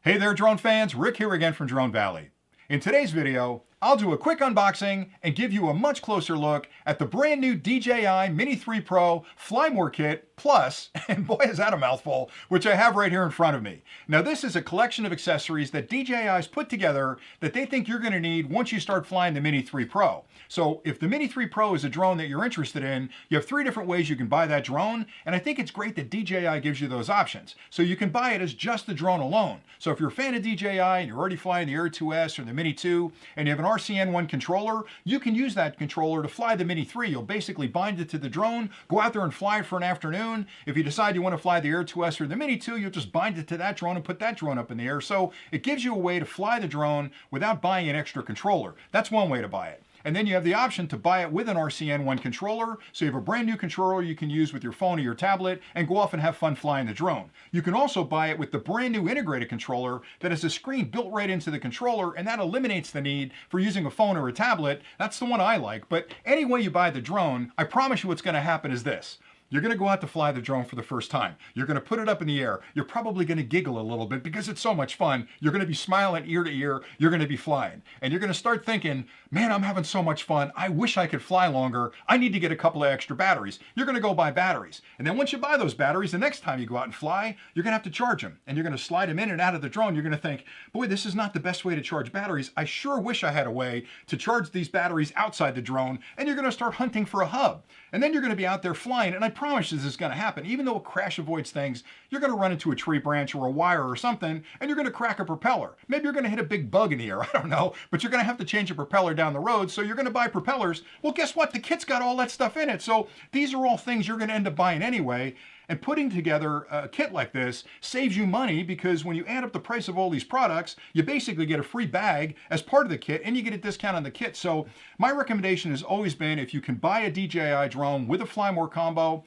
Hey there drone fans, Rick here again from Drone Valley. In today's video, I'll do a quick unboxing and give you a much closer look at the brand new DJI Mni3 Pro Fly More Kit Plus, and boy is that a mouthful, which I have right here in front of me. Now this is a collection of accessories that DJI's put together that they think you're going to need once you start flying the Mni3 Pro. So if the Mni3 Pro is a drone that you're interested in, you have 3 different ways you can buy that drone, and I think it's great that DJI gives you those options. So you can buy it as just the drone alone. So if you're a fan of DJI and you're already flying the Air 2S or the Mini 2 and you have an RCN1 controller, you can use that controller to fly the Mni3. You'll basically bind it to the drone, go out there and fly it for an afternoon. If you decide you want to fly the Air 2S or the Mini 2, you'll just bind it to that drone and put that drone up in the air. So it gives you a way to fly the drone without buying an extra controller. That's one way to buy it. And then you have the option to buy it with an RCN1 controller, so you have a brand new controller you can use with your phone or your tablet and go off and have fun flying the drone. You can also buy it with the brand new integrated controller that has a screen built right into the controller, and that eliminates the need for using a phone or a tablet. That's the one I like, but any way you buy the drone, I promise you what's going to happen is this. You're going to go out to fly the drone for the first time. You're going to put it up in the air. You're probably going to giggle a little bit because it's so much fun. You're going to be smiling ear to ear. You're going to be flying. And you're going to start thinking, man, I'm having so much fun. I wish I could fly longer. I need to get a couple of extra batteries. You're going to go buy batteries. And then once you buy those batteries, the next time you go out and fly, you're going to have to charge them. And you're going to slide them in and out of the drone. You're going to think, boy, this is not the best way to charge batteries. I sure wish I had a way to charge these batteries outside the drone. And you're going to start hunting for a hub. And then you're going to be out there flying. And I promise this is going to happen. Even though it crash avoids things, you're going to run into a tree branch or a wire or something, and you're going to crack a propeller. Maybe you're going to hit a big bug in the air. I don't know, but you're going to have to change a propeller down the road, so you're going to buy propellers. Well, guess what? The kit's got all that stuff in it. So these are all things you're going to end up buying anyway. And putting together a kit like this saves you money because when you add up the price of all these products, you basically get a free bag as part of the kit and you get a discount on the kit. So my recommendation has always been, if you can buy a DJI drone with a Fly More combo,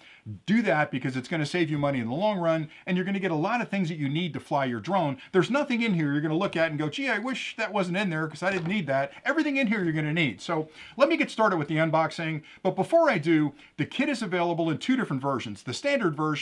do that because it's going to save you money in the long run and you're going to get a lot of things that you need to fly your drone. There's nothing in here you're going to look at and go, gee, I wish that wasn't in there because I didn't need that. Everything in here you're going to need. So let me get started with the unboxing. But before I do, the kit is available in 2 different versions, the standard version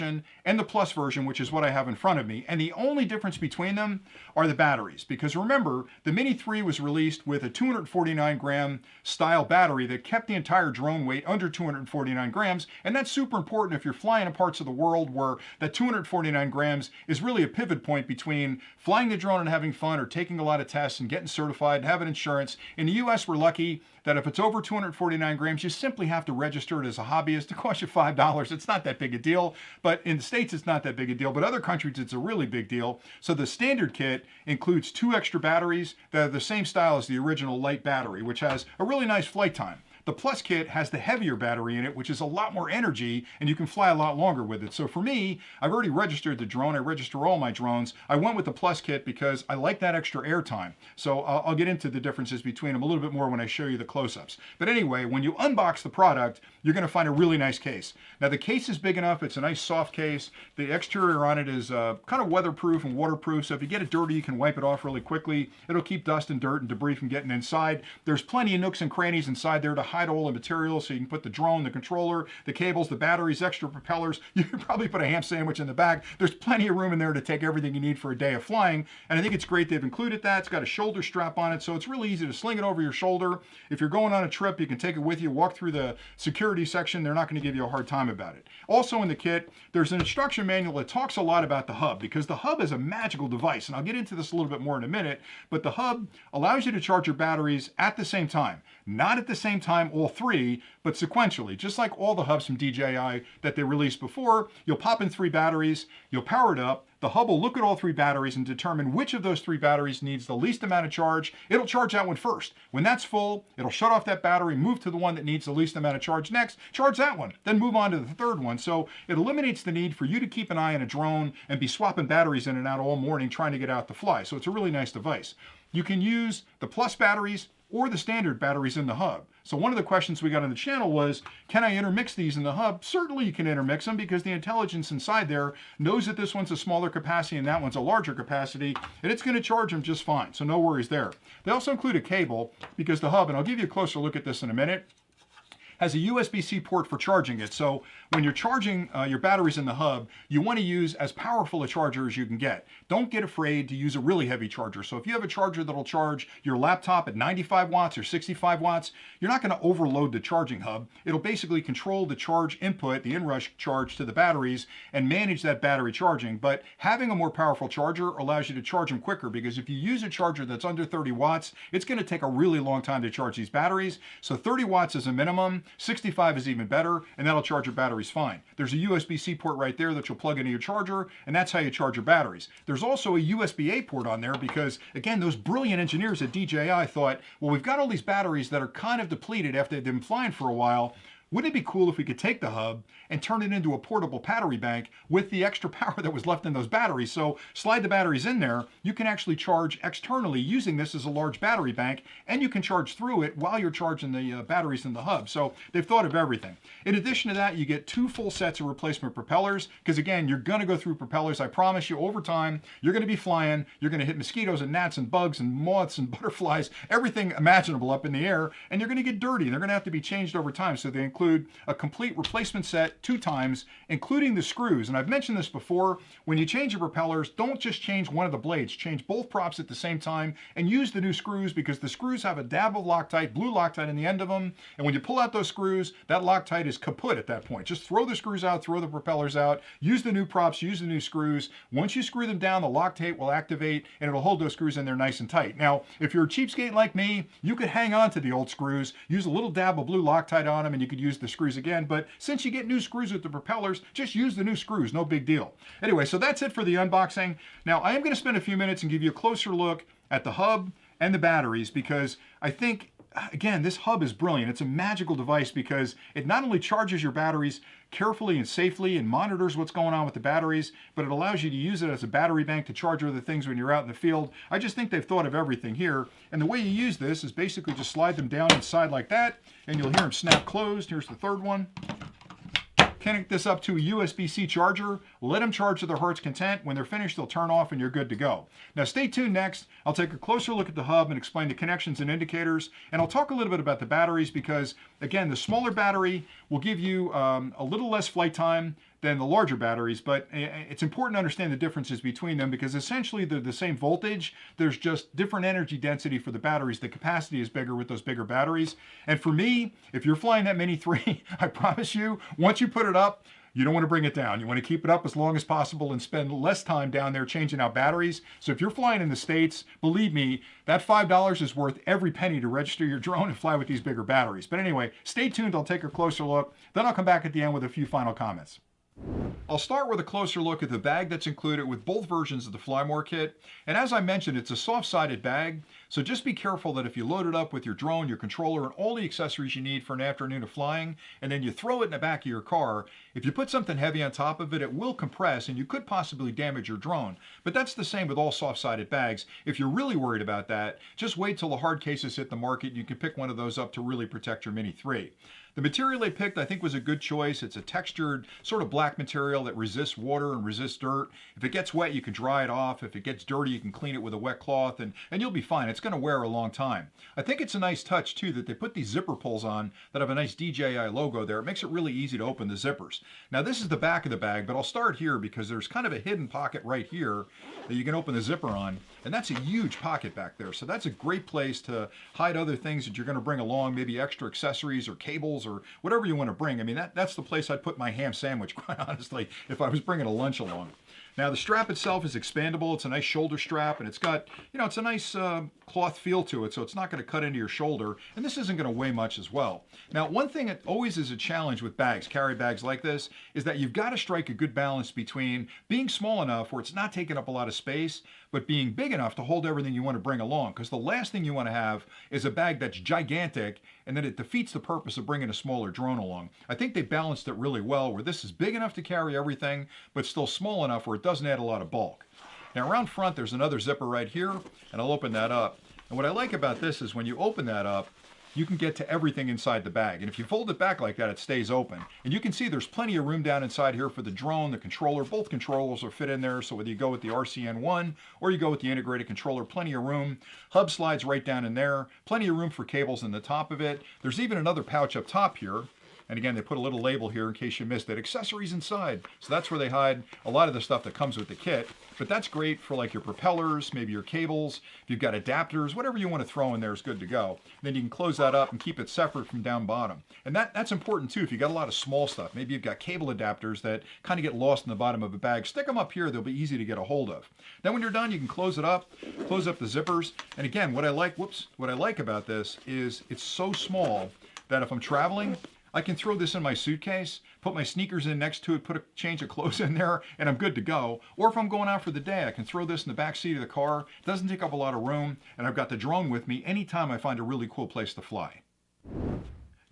and the plus version, which is what I have in front of me. And the only difference between them are the batteries. Because remember, the Mni3 was released with a 249 gram style battery that kept the entire drone weight under 249 grams. And that's super important if you're flying in parts of the world where that 249 grams is really a pivot point between flying the drone and having fun or taking a lot of tests and getting certified and having insurance. In the US, we're lucky that if it's over 249 grams, you simply have to register it as a hobbyist. It costs you $5. It's not that big a deal, but in the States, it's not that big a deal, but other countries, it's a really big deal. So the standard kit includes 2 extra batteries that are the same style as the original light battery, which has a really nice flight time. The Plus kit has the heavier battery in it, which is a lot more energy, and you can fly a lot longer with it. So for me, I've already registered the drone. I register all my drones. I went with the Plus kit because I like that extra air time. So I'll get into the differences between them a little bit more when I show you the close-ups. But anyway, when you unbox the product, you're going to find a really nice case. Now the case is big enough. It's a nice soft case. The exterior on it is kind of weatherproof and waterproof. So if you get it dirty, you can wipe it off really quickly. It'll keep dust and dirt and debris from getting inside. There's plenty of nooks and crannies inside there to hide all the materials, so you can put the drone, the controller, the cables, the batteries, extra propellers. You can probably put a ham sandwich in the back. There's plenty of room in there to take everything you need for a day of flying, and I think it's great they've included that. It's got a shoulder strap on it, so it's really easy to sling it over your shoulder. If you're going on a trip, you can take it with you, walk through the security section. They're not going to give you a hard time about it. Also in the kit, there's an instruction manual that talks a lot about the hub, because the hub is a magical device, and I'll get into this a little bit more in a minute, but the hub allows you to charge your batteries at the same time. Not at the same time, all 3, but sequentially. Just like all the hubs from DJI that they released before, you'll pop in 3 batteries, you'll power it up, the hub will look at all 3 batteries and determine which of those 3 batteries needs the least amount of charge. It'll charge that one first. When that's full, it'll shut off that battery, move to the one that needs the least amount of charge next, charge that one, then move on to the 3rd one. So it eliminates the need for you to keep an eye on a drone and be swapping batteries in and out all morning trying to get out to fly. So it's a really nice device. You can use the Plus batteries or the standard batteries in the hub. So one of the questions we got on the channel was, can I intermix these in the hub? Certainly you can intermix them because the intelligence inside there knows that this one's a smaller capacity and that one's a larger capacity, and it's going to charge them just fine. So no worries there. They also include a cable because the hub, and I'll give you a closer look at this in a minute, has a USB-C port for charging it. So when you're charging your batteries in the hub, you want to use as powerful a charger as you can get. Don't get afraid to use a really heavy charger. So if you have a charger that'll charge your laptop at 95 watts or 65 watts, you're not going to overload the charging hub. It'll basically control the charge input, the inrush charge to the batteries, and manage that battery charging. But having a more powerful charger allows you to charge them quicker, because if you use a charger that's under 30 watts, it's going to take a really long time to charge these batteries. So 30 watts is a minimum, 65 is even better, and that'll charge your batteries fine. There's a USB-C port right there that you'll plug into your charger, and that's how you charge your batteries. There's also a USB-A port on there because, again, those brilliant engineers at DJI thought, well, we've got all these batteries that are kind of depleted after they've been flying for a while. Wouldn't it be cool if we could take the hub and turn it into a portable battery bank with the extra power that was left in those batteries? So slide the batteries in there, you can actually charge externally using this as a large battery bank, and you can charge through it while you're charging the batteries in the hub. So they've thought of everything. In addition to that, you get 2 full sets of replacement propellers, because again, you're gonna go through propellers. I promise you, over time, you're gonna be flying, you're gonna hit mosquitoes and gnats and bugs and moths and butterflies, everything imaginable up in the air, and you're gonna get dirty. They're gonna have to be changed over time. So they include a complete replacement set 2 times, including the screws. And I've mentioned this before, when you change your propellers, don't just change one of the blades, change both props at the same time and use the new screws, because the screws have a dab of Loctite, blue Loctite in the end of them. And when you pull out those screws, that Loctite is kaput at that point. Just throw the screws out, throw the propellers out, use the new props, use the new screws. Once you screw them down, the Loctite will activate and it'll hold those screws in there nice and tight. Now, if you're a cheapskate like me, you could hang on to the old screws, use a little dab of blue Loctite on them, and you could use the screws again. But since you get new screws with the propellers, just use the new screws, no big deal. Anyway, so that's it for the unboxing. Now, I am going to spend a few minutes and give you a closer look at the hub and the batteries, because I think, again, this hub is brilliant. It's a magical device because it not only charges your batteries carefully and safely and monitors what's going on with the batteries, but it allows you to use it as a battery bank to charge other things when you're out in the field. I just think they've thought of everything here. And the way you use this is basically just slide them down inside like that, and you'll hear them snap closed. Here's the third one. Connect this up to a USB-C charger, let them charge to their heart's content. When they're finished, they'll turn off and you're good to go. Now stay tuned next. I'll take a closer look at the hub and explain the connections and indicators, and I'll talk a little bit about the batteries, because again, the smaller battery will give you a little less flight time than the larger batteries, but it's important to understand the differences between them, because essentially they're the same voltage. There's just different energy density for the batteries. The capacity is bigger with those bigger batteries. And for me, if you're flying that Mini 3, I promise you, once you put it up, you don't want to bring it down. You want to keep it up as long as possible and spend less time down there changing out batteries. So if you're flying in the States, believe me, that $5 is worth every penny to register your drone and fly with these bigger batteries. But anyway, stay tuned. I'll take a closer look. Then I'll come back at the end with a few final comments. I'll start with a closer look at the bag that's included with both versions of the Fly More kit. And as I mentioned, it's a soft-sided bag, so just be careful that if you load it up with your drone, your controller, and all the accessories you need for an afternoon of flying, and then you throw it in the back of your car, if you put something heavy on top of it, it will compress and you could possibly damage your drone. But that's the same with all soft-sided bags. If you're really worried about that, just wait till the hard cases hit the market. You can pick one of those up to really protect your Mini 3. The material they picked, I think, was a good choice. It's a textured, sort of black material that resists water and resists dirt. If it gets wet, you can dry it off. If it gets dirty, you can clean it with a wet cloth, and you'll be fine. It's going to wear a long time. I think it's a nice touch, too, that they put these zipper pulls on that have a nice DJI logo there. It makes it really easy to open the zippers. Now, this is the back of the bag, but I'll start here because there's kind of a hidden pocket right here that you can open the zipper on, and that's a huge pocket back there. So that's a great place to hide other things that you're going to bring along, maybe extra accessories or cables or whatever you want to bring. I mean, that's the place I'd put my ham sandwich, quite honestly, if I was bringing a lunch along. Now, the strap itself is expandable. It's a nice shoulder strap, and it's got, it's a nice cloth feel to it, so it's not going to cut into your shoulder, and this isn't going to weigh much as well. Now, one thing that always is a challenge with bags, carry bags like this, is that you've got to strike a good balance between being small enough where it's not taking up a lot of space, but being big enough to hold everything you want to bring along, because the last thing you want to have is a bag that's gigantic, and then it defeats the purpose of bringing a smaller drone along. I think they balanced it really well, where this is big enough to carry everything, but still small enough where it doesn't add a lot of bulk. Now, around front, there's another zipper right here, and I'll open that up. And what I like about this is when you open that up, you can get to everything inside the bag. And if you fold it back like that, it stays open. And you can see there's plenty of room down inside here for the drone, the controller. Both controllers will fit in there, so whether you go with the RCN1 or you go with the integrated controller, plenty of room. Hub slides right down in there. Plenty of room for cables in the top of it. There's even another pouch up top here. And again, they put a little label here in case you missed it. Accessories inside. So that's where they hide a lot of the stuff that comes with the kit. But that's great for like your propellers, maybe your cables. If you've got adapters, whatever you want to throw in there is good to go. Then you can close that up and keep it separate from down bottom. And that's important too. If you've got a lot of small stuff, maybe you've got cable adapters that kind of get lost in the bottom of a bag, stick them up here. They'll be easy to get a hold of. Then when you're done, you can close it up, close up the zippers. And again, what I like about this is it's so small that if I'm traveling, I can throw this in my suitcase, put my sneakers in next to it, put a change of clothes in there, and I'm good to go. Or if I'm going out for the day, I can throw this in the back seat of the car. It doesn't take up a lot of room, and I've got the drone with me anytime I find a really cool place to fly.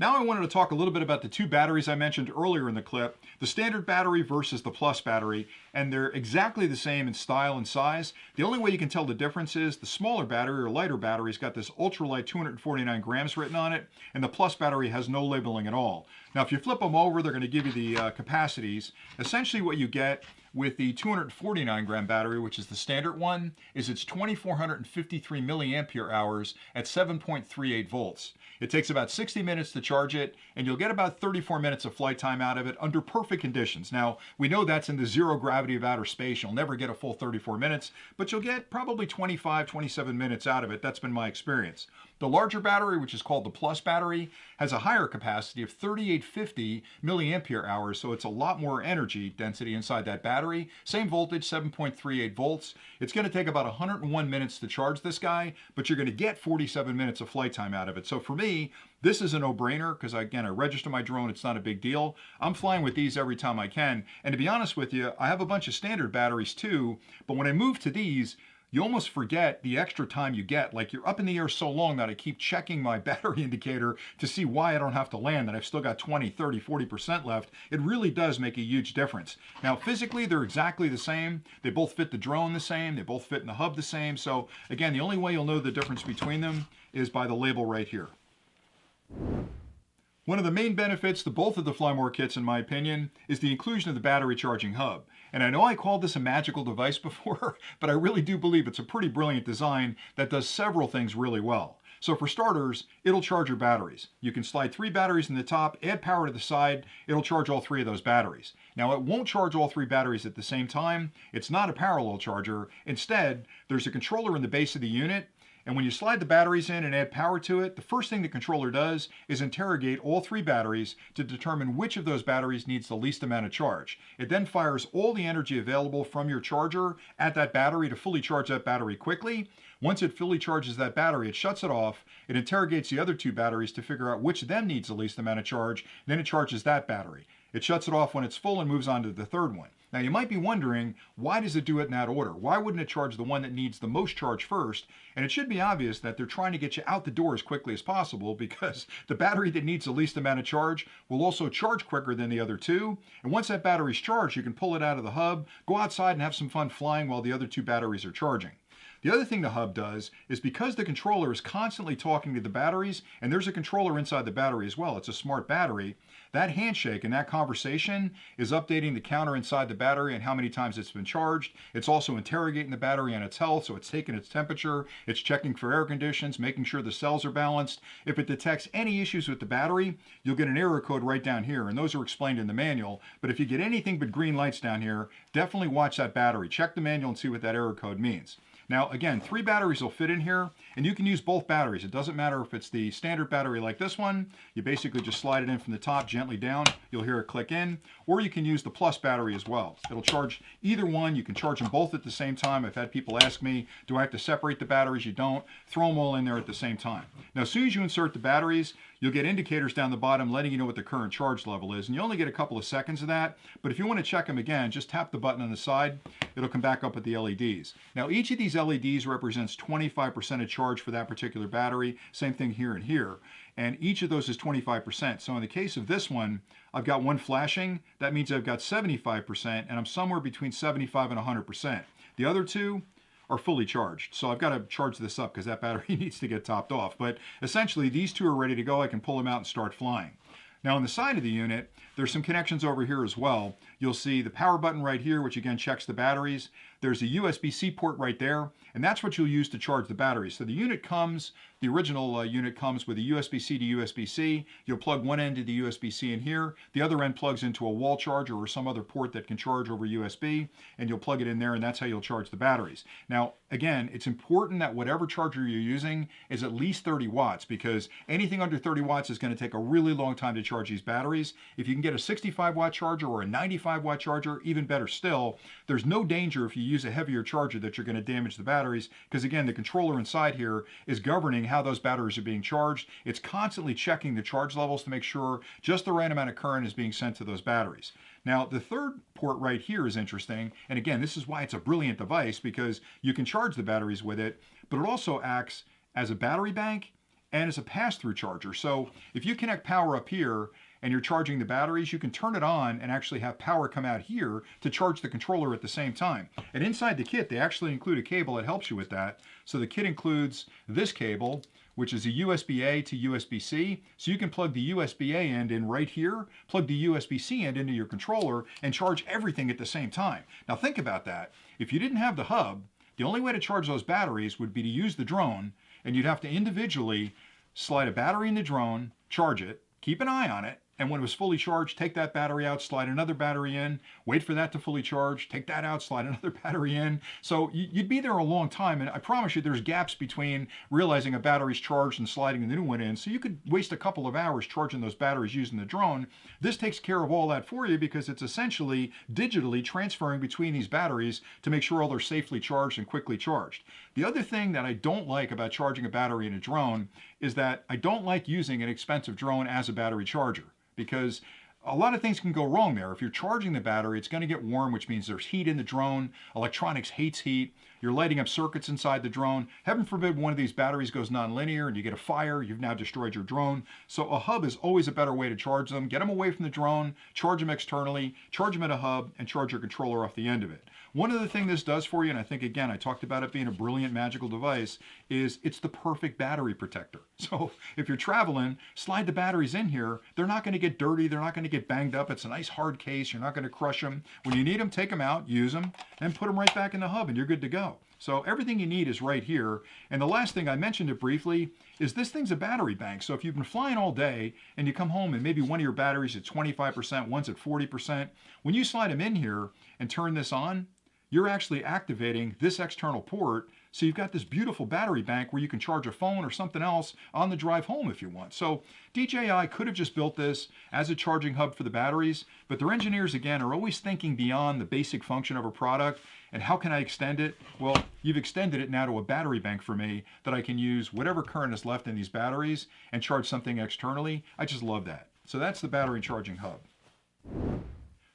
Now I wanted to talk a little bit about the two batteries I mentioned earlier in the clip, the standard battery versus the plus battery, and they're exactly the same in style and size. The only way you can tell the difference is the smaller battery or lighter battery's got this ultralight 249 grams written on it, and the plus battery has no labeling at all. Now if you flip them over, they're going to give you the capacities. Essentially what you get with the 249 gram battery, which is the standard one, is it's 2453 milliampere hours at 7.38 volts. It takes about 60 minutes to charge it, and you'll get about 34 minutes of flight time out of it under perfect conditions. Now, we know that's in the zero gravity of outer space. You'll never get a full 34 minutes, but you'll get probably 25, 27 minutes out of it. That's been my experience. The larger battery, which is called the plus battery, has a higher capacity of 3850 milliampere hours, so it's a lot more energy density inside that battery. Same voltage, 7.38 volts. It's going to take about 101 minutes to charge this guy, but you're going to get 47 minutes of flight time out of it. So for me, this is a no-brainer because, again, I register my drone. It's not a big deal. I'm flying with these every time I can. And to be honest with you, I have a bunch of standard batteries too, but when I move to these, you almost forget the extra time you get. Like you're up in the air so long that I keep checking my battery indicator to see why I don't have to land, that I've still got 20, 30, 40% left. It really does make a huge difference. Now, physically, they're exactly the same. They both fit the drone the same. They both fit in the hub the same. So again, the only way you'll know the difference between them is by the label right here. One of the main benefits to both of the Fly More kits, in my opinion, is the inclusion of the battery charging hub. And I know I called this a magical device before, but I really do believe it's a pretty brilliant design that does several things really well. So for starters, it'll charge your batteries. You can slide 3 batteries in the top, add power to the side, it'll charge all 3 of those batteries. Now it won't charge all 3 batteries at the same time. It's not a parallel charger. Instead, there's a controller in the base of the unit. And when you slide the batteries in and add power to it, the first thing the controller does is interrogate all 3 batteries to determine which of those batteries needs the least amount of charge. It then fires all the energy available from your charger at that battery to fully charge that battery quickly. Once it fully charges that battery, it shuts it off. It interrogates the other 2 batteries to figure out which of them needs the least amount of charge. Then it charges that battery. It shuts it off when it's full and moves on to the third one. Now you might be wondering, why does it do it in that order? Why wouldn't it charge the one that needs the most charge first? And it should be obvious that they're trying to get you out the door as quickly as possible, because the battery that needs the least amount of charge will also charge quicker than the other 2. And once that battery's charged, you can pull it out of the hub, go outside and have some fun flying while the other 2 batteries are charging. The other thing the hub does is, because the controller is constantly talking to the batteries, and there's a controller inside the battery as well, it's a smart battery, that handshake and that conversation is updating the counter inside the battery and how many times it's been charged. It's also interrogating the battery on its health, so it's taking its temperature, it's checking for air conditions, making sure the cells are balanced. If it detects any issues with the battery, you'll get an error code right down here, and those are explained in the manual. But if you get anything but green lights down here, definitely watch that battery. Check the manual and see what that error code means. Now again, 3 batteries will fit in here, and you can use both batteries. It doesn't matter if it's the standard battery like this one. You basically just slide it in from the top gently down. You'll hear it click in. Or you can use the plus battery as well. It'll charge either one. You can charge them both at the same time. I've had people ask me, do I have to separate the batteries? You don't. Throw them all in there at the same time. Now as soon as you insert the batteries, you'll get indicators down the bottom letting you know what the current charge level is, and you only get a couple of seconds of that. But if you want to check them again, just tap the button on the side. It'll come back up with the LEDs. Now each of these LEDs represents 25% of charge for that particular battery. Same thing here and here. And each of those is 25%. So in the case of this one, I've got one flashing. That means I've got 75%, and I'm somewhere between 75 and 100%. The other 2 are fully charged. So I've got to charge this up because that battery needs to get topped off. But essentially, these two are ready to go. I can pull them out and start flying. Now on the side of the unit, there's some connections over here as well. You'll see the power button right here, which again checks the batteries. There's a USB-C port right there, and that's what you'll use to charge the batteries. So the unit comes, the original unit comes with a USB-C to USB-C. You'll plug one end of the USB-C in here. The other end plugs into a wall charger or some other port that can charge over USB, and you'll plug it in there, and that's how you'll charge the batteries. Now, again, it's important that whatever charger you're using is at least 30 watts because anything under 30 watts is going to take a really long time to charge these batteries. If you can get a 65 watt charger or a 95 watt charger, even better still, there's no danger if you use a heavier charger that you're going to damage the batteries because again, the controller inside here is governing how those batteries are being charged. It's constantly checking the charge levels to make sure just the right amount of current is being sent to those batteries. Now, the third port right here is interesting. And again, this is why it's a brilliant device because you can charge the batteries with it, but it also acts as a battery bank and as a pass-through charger. So if you connect power up here and you're charging the batteries, you can turn it on and actually have power come out here to charge the controller at the same time. And inside the kit, they actually include a cable that helps you with that. So the kit includes this cable, which is a USB-A to USB-C. So you can plug the USB-A end in right here, plug the USB-C end into your controller, and charge everything at the same time. Now think about that. If you didn't have the hub, the only way to charge those batteries would be to use the drone, and you'd have to individually slide a battery in the drone, charge it, keep an eye on it, and when it was fully charged, take that battery out, slide another battery in, wait for that to fully charge, take that out, slide another battery in. So you'd be there a long time, and I promise you there's gaps between realizing a battery's charged and sliding the new one in, so you could waste a couple of hours charging those batteries using the drone. This takes care of all that for you because it's essentially digitally transferring between these batteries to make sure all they're safely charged and quickly charged. The other thing that I don't like about charging a battery in a drone is that I don't like using an expensive drone as a battery charger, because a lot of things can go wrong there. If you're charging the battery, it's going to get warm, which means there's heat in the drone. Electronics hates heat. You're lighting up circuits inside the drone. Heaven forbid one of these batteries goes non-linear and you get a fire, you've now destroyed your drone. So a hub is always a better way to charge them. Get them away from the drone, charge them externally, charge them at a hub, and charge your controller off the end of it. One other thing this does for you, and I think again, I talked about it being a brilliant magical device, is it's the perfect battery protector. So if you're traveling, slide the batteries in here. They're not going to get dirty. They're not going to get banged up. It's a nice hard case. You're not going to crush them. When you need them, take them out, use them, and put them right back in the hub, and you're good to go. So everything you need is right here. And the last thing, I mentioned it briefly, is this thing's a battery bank. So if you've been flying all day and you come home and maybe one of your batteries at 25%, one's at 40%, when you slide them in here and turn this on, you're actually activating this external port. So you've got this beautiful battery bank where you can charge a phone or something else on the drive home if you want. So DJI could have just built this as a charging hub for the batteries, but their engineers, again, are always thinking beyond the basic function of a product. And how can I extend it? Well, you've extended it now to a battery bank for me that I can use whatever current is left in these batteries and charge something externally. I just love that. So that's the battery charging hub.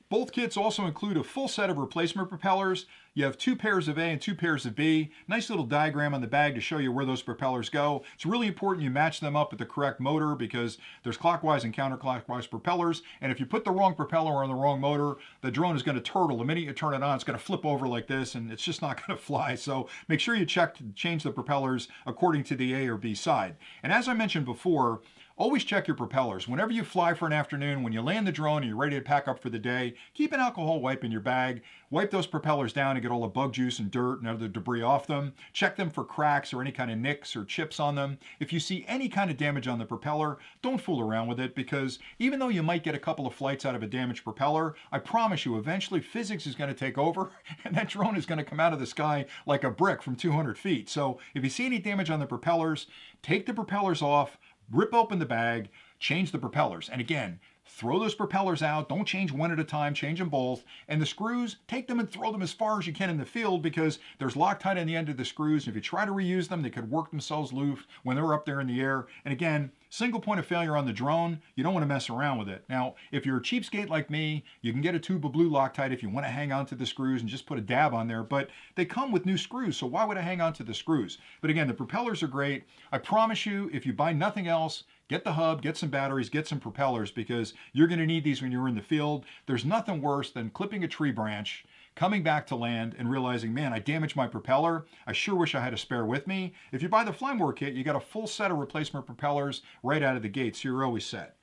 Both kits also include a full set of replacement propellers. You have 2 pairs of A and 2 pairs of B. Nice little diagram on the bag to show you where those propellers go. It's really important you match them up with the correct motor because there's clockwise and counterclockwise propellers. And if you put the wrong propeller on the wrong motor, the drone is going to turtle. The minute you turn it on, it's going to flip over like this and it's just not going to fly. So make sure you check to change the propellers according to the A or B side. And as I mentioned before, always check your propellers. Whenever you fly for an afternoon, when you land the drone and you're ready to pack up for the day, keep an alcohol wipe in your bag. Wipe those propellers down and get all the bug juice and dirt and other debris off them. Check them for cracks or any kind of nicks or chips on them. If you see any kind of damage on the propeller, don't fool around with it because even though you might get a couple of flights out of a damaged propeller, I promise you eventually physics is going to take over and that drone is going to come out of the sky like a brick from 200 feet. So if you see any damage on the propellers, take the propellers off, rip open the bag, change the propellers. And again, throw those propellers out. Don't change one at a time, change them both. And the screws, take them and throw them as far as you can in the field because there's Loctite on the end of the screws. If you try to reuse them, they could work themselves loose when they're up there in the air. And again, single point of failure on the drone, you don't want to mess around with it. Now, if you're a cheapskate like me, you can get a tube of blue Loctite if you want to hang on to the screws and just put a dab on there, but they come with new screws, so why would I hang on to the screws? But again, the propellers are great. I promise you, if you buy nothing else, get the hub, get some batteries, get some propellers because you're going to need these when you're in the field. There's nothing worse than clipping a tree branch, coming back to land and realizing, man, I damaged my propeller. I sure wish I had a spare with me. If you buy the Fly More kit, you got a full set of replacement propellers right out of the gate, so you're always set.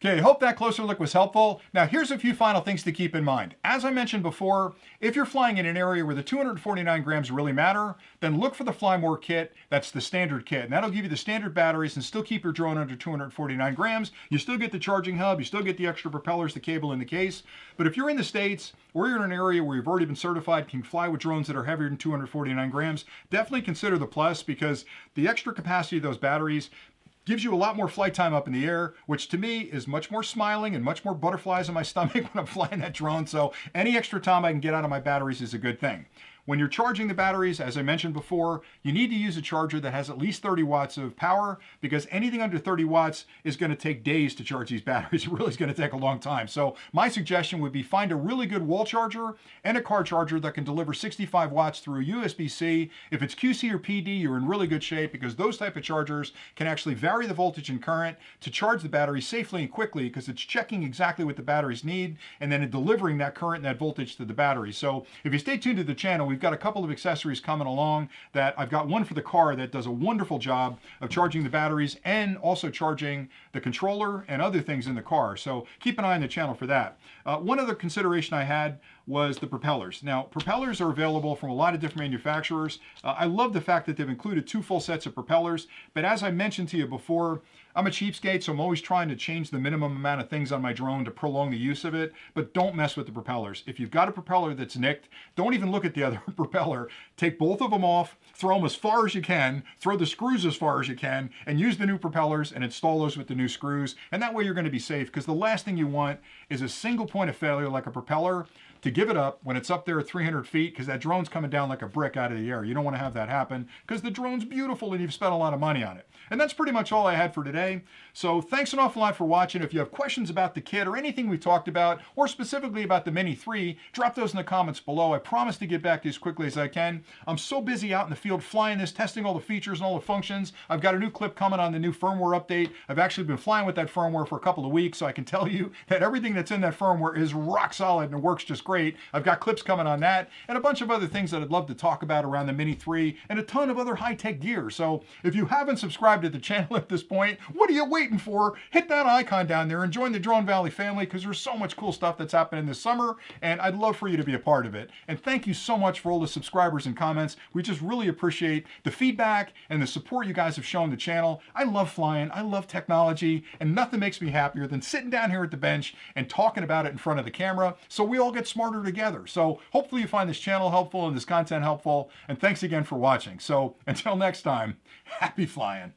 Okay, hope that closer look was helpful. Now here's a few final things to keep in mind. As I mentioned before, if you're flying in an area where the 249 grams really matter, then look for the Fly More kit. That's the standard kit, and that'll give you the standard batteries and still keep your drone under 249 grams. You still get the charging hub, you still get the extra propellers, the cable in the case. But if you're in the States, or you're in an area where you've already been certified, can fly with drones that are heavier than 249 grams, definitely consider the Plus, because the extra capacity of those batteries gives you a lot more flight time up in the air, which to me is much more smiling and much more butterflies in my stomach when I'm flying that drone. So any extra time I can get out of my batteries is a good thing. When you're charging the batteries, as I mentioned before, you need to use a charger that has at least 30 watts of power, because anything under 30 watts is going to take days to charge these batteries. It really is going to take a long time. So my suggestion would be find a really good wall charger and a car charger that can deliver 65 watts through USB-C. If it's QC or PD, you're in really good shape, because those type of chargers can actually vary the voltage and current to charge the battery safely and quickly, because it's checking exactly what the batteries need and then delivering that current and that voltage to the battery. So if you stay tuned to the channel, we've got a couple of accessories coming along. That I've got one for the car that does a wonderful job of charging the batteries and also charging the controller and other things in the car. So keep an eye on the channel for that. One other consideration I had was the propellers. Now, propellers are available from a lot of different manufacturers. I love the fact that they've included 2 full sets of propellers, but as I mentioned to you before, I'm a cheapskate, so I'm always trying to change the minimum amount of things on my drone to prolong the use of it, but don't mess with the propellers. If you've got a propeller that's nicked, don't even look at the other propeller. Take both of them off, throw them as far as you can, throw the screws as far as you can, and use the new propellers and install those with the new screws, and that way you're going to be safe, because the last thing you want is a single point of failure like a propeller to give it up when it's up there at 300 feet, because that drone's coming down like a brick out of the air. You don't want to have that happen, because the drone's beautiful and you've spent a lot of money on it. And that's pretty much all I had for today. So thanks an awful lot for watching. If you have questions about the kit or anything we talked about, or specifically about the Mini 3, drop those in the comments below. I promise to get back to you as quickly as I can. I'm so busy out in the field flying this, testing all the features and all the functions. I've got a new clip coming on the new firmware update. I've actually been flying with that firmware for a couple of weeks, so I can tell you that everything that's in that firmware is rock solid and it works just great. I've got clips coming on that and a bunch of other things that I'd love to talk about around the Mini 3 and a ton of other high-tech gear. So if you haven't subscribed to the channel at this point, what are you waiting for? Hit that icon down there and join the Drone Valley family, because there's so much cool stuff that's happening this summer, and I'd love for you to be a part of it. And thank you so much for all the subscribers and comments. We just really appreciate the feedback and the support you guys have shown the channel. I love flying, I love technology, and nothing makes me happier than sitting down here at the bench and talking about it in front of the camera, so we all get smarter together. So hopefully you find this channel helpful and this content helpful, and thanks again for watching. So until next time, happy flying.